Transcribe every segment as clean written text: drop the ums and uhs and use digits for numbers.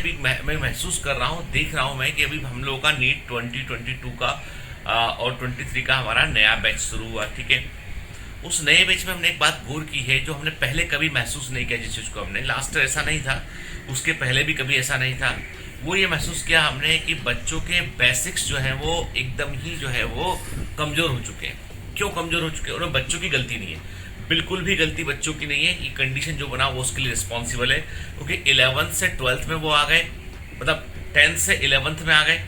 अभी मैं महसूस कर रहा हूँ, देख रहा हूँ मैं कि अभी हम लोगों का नीट 2022 का और 23 का हमारा नया बैच शुरू हुआ। ठीक है, उस नए बैच में हमने एक बात गौर की है जो हमने पहले कभी महसूस नहीं किया, जिस चीज़ को हमने लास्ट ईयर ऐसा नहीं था, उसके पहले भी कभी ऐसा नहीं था। वो ये महसूस किया हमने कि बच्चों के बेसिक्स जो है वो एकदम ही जो है वो कमज़ोर हो चुके हैं। क्यों कमज़ोर हो चुके हैं? और बच्चों की गलती नहीं है, बिल्कुल भी गलती बच्चों की नहीं है। ये कंडीशन जो बना वो उसके लिए रिस्पॉन्सिबल है, क्योंकि 11th से 12th में वो आ गए, मतलब 10th से 11th में आ गए,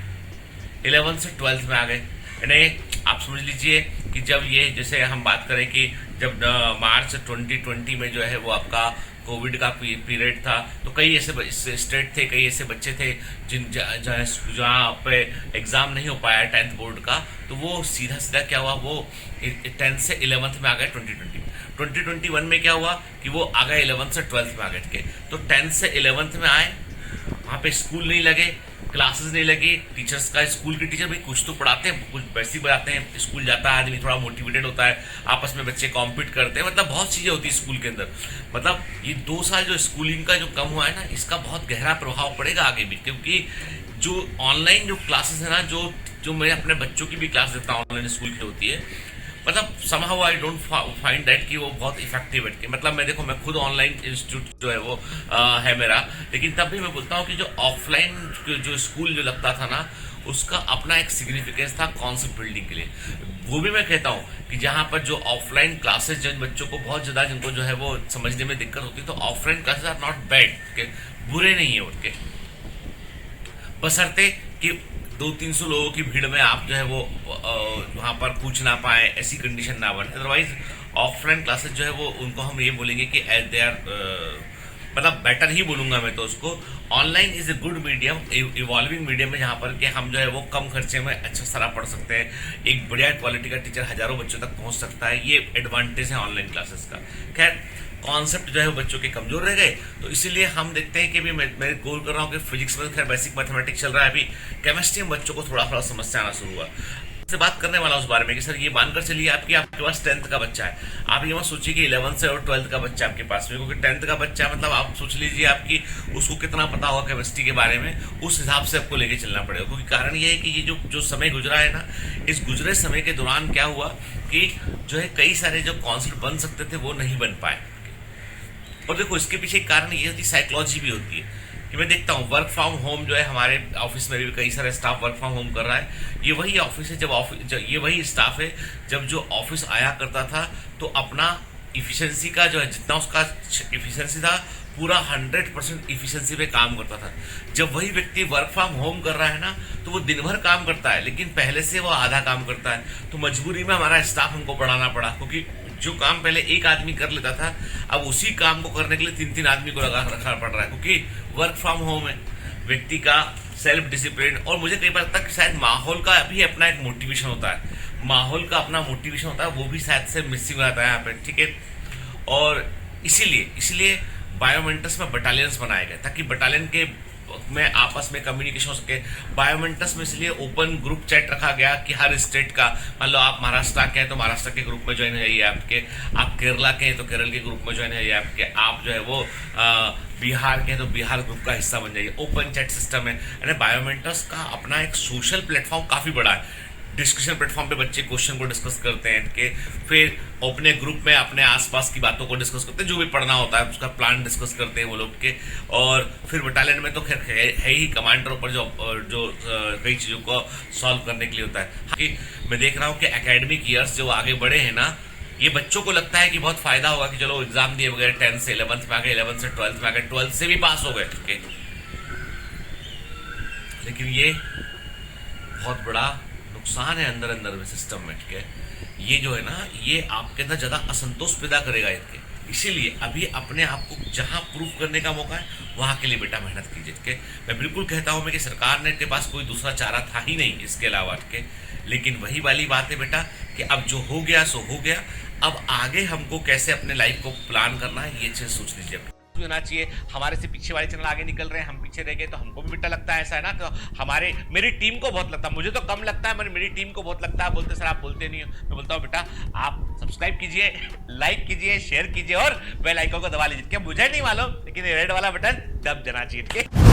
11th से 12th में आ गए। यानी आप समझ लीजिए कि जब ये, जैसे हम बात करें कि जब मार्च 2020 में जो है वो आपका कोविड का पीरियड था, तो कई ऐसे स्टेट थे, कई ऐसे बच्चे थे जहाँ पे एग्ज़ाम नहीं हो पाया 10th बोर्ड का, तो वो सीधा सीधा क्या हुआ, वो 10th से 11th में आ गए 2020 में। 2021 में क्या हुआ कि वो आ गए 11th से 12th में आ गए। ठीक है, तो 10th से 11th में आए, वहाँ पे स्कूल नहीं लगे, क्लासेस नहीं लगी, टीचर्स का, स्कूल के टीचर भी कुछ तो पढ़ाते हैं, कुछ बेसिक बताते हैं, स्कूल जाता है आदमी थोड़ा मोटिवेटेड होता है, आपस में बच्चे कॉम्पीट करते हैं, मतलब बहुत चीज़ें होती है स्कूल के अंदर। मतलब ये 2 साल जो स्कूलिंग का जो कम हुआ है ना, इसका बहुत गहरा प्रभाव पड़ेगा आगे भी, क्योंकि जो ऑनलाइन जो क्लासेस है ना, जो जो मैं अपने बच्चों की भी क्लास देता हूँ ऑनलाइन स्कूल की होती है, मतलब somehow I don't find that कि वो बहुत इफेक्टिव है। मतलब मैं देखो, मैं खुद ऑनलाइन इंस्टीट्यूट जो है वो है मेरा, लेकिन तब भी मैं बोलता हूँ कि जो ऑफलाइन जो स्कूल जो लगता था ना, उसका अपना एक सिग्निफिकेंस था कॉन्सेप्ट बिल्डिंग के लिए। वो भी मैं कहता हूँ कि जहाँ पर जो ऑफलाइन क्लासेस, जिन बच्चों को बहुत ज़्यादा, जिनको जो है वो समझने में दिक्कत होती है, तो offline classes are not bad, बुरे नहीं है उनके, बशर्ते कि 200-300 लोगों की भीड़ में आप जो है वो वहाँ पर पूछ ना पाए, ऐसी कंडीशन ना बने। अदरवाइज ऑफलाइन क्लासेस जो है वो, उनको हम ये बोलेंगे कि दे आर, मतलब बेटर ही बोलूँगा मैं तो उसको। Online is a good medium, evolving medium है, जहाँ पर कि हम जो है वो कम खर्चे में अच्छा सारा पढ़ सकते हैं, एक बढ़िया क्वालिटी का टीचर हज़ारों बच्चों तक पहुँच सकता है। ये एडवांटेज है ऑनलाइन क्लासेस का। खैर, कॉन्सेप्ट जो है वो बच्चों के कमजोर रह गए, तो इसीलिए हम देखते हैं कि भी मैं गोल कर रहा हूँ कि फिजिक्स में खैर बेसिक मैथमेटिक्स चल रहा है, अभी केमिस्ट्री में बच्चों को थोड़ा थोड़ा समस्या आना शुरू हुआ। से बात करने वाला उस बारे में कि सर ये मानकर चलिए आपके पास 10th का बच्चा है, आप ये मत सोचिए कि 11th से और 12th का बच्चा आपके पास में, क्योंकि 10th का बच्चा मतलब आप सोच लीजिए आपकी उसको कितना पता होगा केमिस्ट्री के बारे में, उस हिसाब से आपको लेके चलना पड़ेगा। क्योंकि कारण ये है कि ये जो समय गुजरा है ना, इस गुजरे समय के दौरान क्या हुआ कि जो है कई सारे जो कॉन्सेप्ट बन सकते थे वो नहीं बन पाए। और देखो, इसके पीछे एक कारण ये होती है, साइकोलॉजी भी होती है कि मैं देखता हूँ वर्क फ्रॉम होम जो है, हमारे ऑफिस में भी कई सारे स्टाफ वर्क फ्रॉम होम कर रहा है। ये वही ऑफिस है ये वही स्टाफ है जब जो ऑफिस आया करता था तो अपना इफिशिएंसी का जो है, जितना उसका इफिशिएंसी था, पूरा 100% इफिशिएंसी पे काम करता था। जब वही व्यक्ति वर्क फ्रॉम होम कर रहा है ना, तो वो दिन भर काम करता है, लेकिन पहले से वो आधा काम करता है। तो मजबूरी में हमारा स्टाफ हमको बढ़ाना पड़ा, क्योंकि जो काम पहले एक आदमी कर लेता था, अब उसी काम को करने के लिए 3-3 आदमी को लगा रखना पड़ रहा है, क्योंकि वर्क फ्रॉम होम है। व्यक्ति का सेल्फ डिसिप्लिन, और मुझे कई बार तक शायद माहौल का भी अपना एक मोटिवेशन होता है, माहौल का अपना मोटिवेशन होता है, वो भी शायद से मिसिंग रहता है यहाँ पे। ठीक है, और इसीलिए बायोमेंटस में बटालियंस बनाए गए, ताकि बटालियन के में आपस में कम्युनिकेशन हो सके। बायोमेंटस में इसलिए ओपन ग्रुप चैट रखा गया कि हर स्टेट का, मान लो आप महाराष्ट्र के हैं तो महाराष्ट्र के ग्रुप में ज्वाइन हो जाइए आपके, आप केरला के हैं तो केरल के ग्रुप में ज्वाइन हो जाइए आपके, आप जो है वो बिहार के हैं तो बिहार ग्रुप का हिस्सा बन जाइए। ओपन चैट सिस्टम है, यानी बायोमेंटस का अपना एक सोशल प्लेटफॉर्म काफ़ी बड़ा है। डिस्कशन प्लेटफॉर्म पे बच्चे क्वेश्चन को डिस्कस करते हैं कि फिर अपने ग्रुप में अपने आसपास की बातों को डिस्कस करते हैं, जो भी पढ़ना होता है उसका प्लान डिस्कस करते हैं वो लोग के। और फिर बटालियन में तो खैर है ही कमांडर ऊपर जो कई चीज़ों को सॉल्व करने के लिए होता है। कि मैं देख रहा हूँ कि एकेडमिक ईयर्स जो आगे बढ़े हैं ना, ये बच्चों को लगता है कि बहुत फायदा होगा कि चलो एग्जाम दिए बगैर 10 से 11th में आ गए, 11th से 12th में आ गए, 12th से भी पास हो गए। ठीक है, लेकिन ये बहुत बड़ा नुकसान है अंदर अंदर में सिस्टम में। ठीक है, ये जो है ना, ये आपके अंदर ज़्यादा असंतोष पैदा करेगा इसके। इसीलिए अभी अपने आप को जहाँ प्रूव करने का मौका है वहाँ के लिए बेटा मेहनत कीजिए। ठीक है, मैं बिल्कुल कहता हूँ मैं कि सरकार ने के पास कोई दूसरा चारा था ही नहीं इसके अलावा। ठीक है, लेकिन वही वाली बात है बेटा कि अब जो हो गया सो हो गया, अब आगे हमको कैसे अपने लाइफ को प्लान करना है ये चीज़ सोच लीजिए होना चाहिए। हमारे से पीछे वाले चैनल आगे निकल रहे हैं, हम पीछे रह गए, तो हमको भी बेटा लगता है ऐसा है ना। तो मेरी टीम को बहुत लगता है, मुझे तो कम लगता है, मेरी टीम को बहुत लगता है। बोलते सर आप बोलते नहीं हो, मैं बोलता हूँ बेटा आप सब्सक्राइब कीजिए, लाइक कीजिए, शेयर कीजिए और बेल आइकन को दबा लीजिए। क्या मुझे नहीं मालूम, लेकिन रेड वाला बटन दब जाना चाहिए।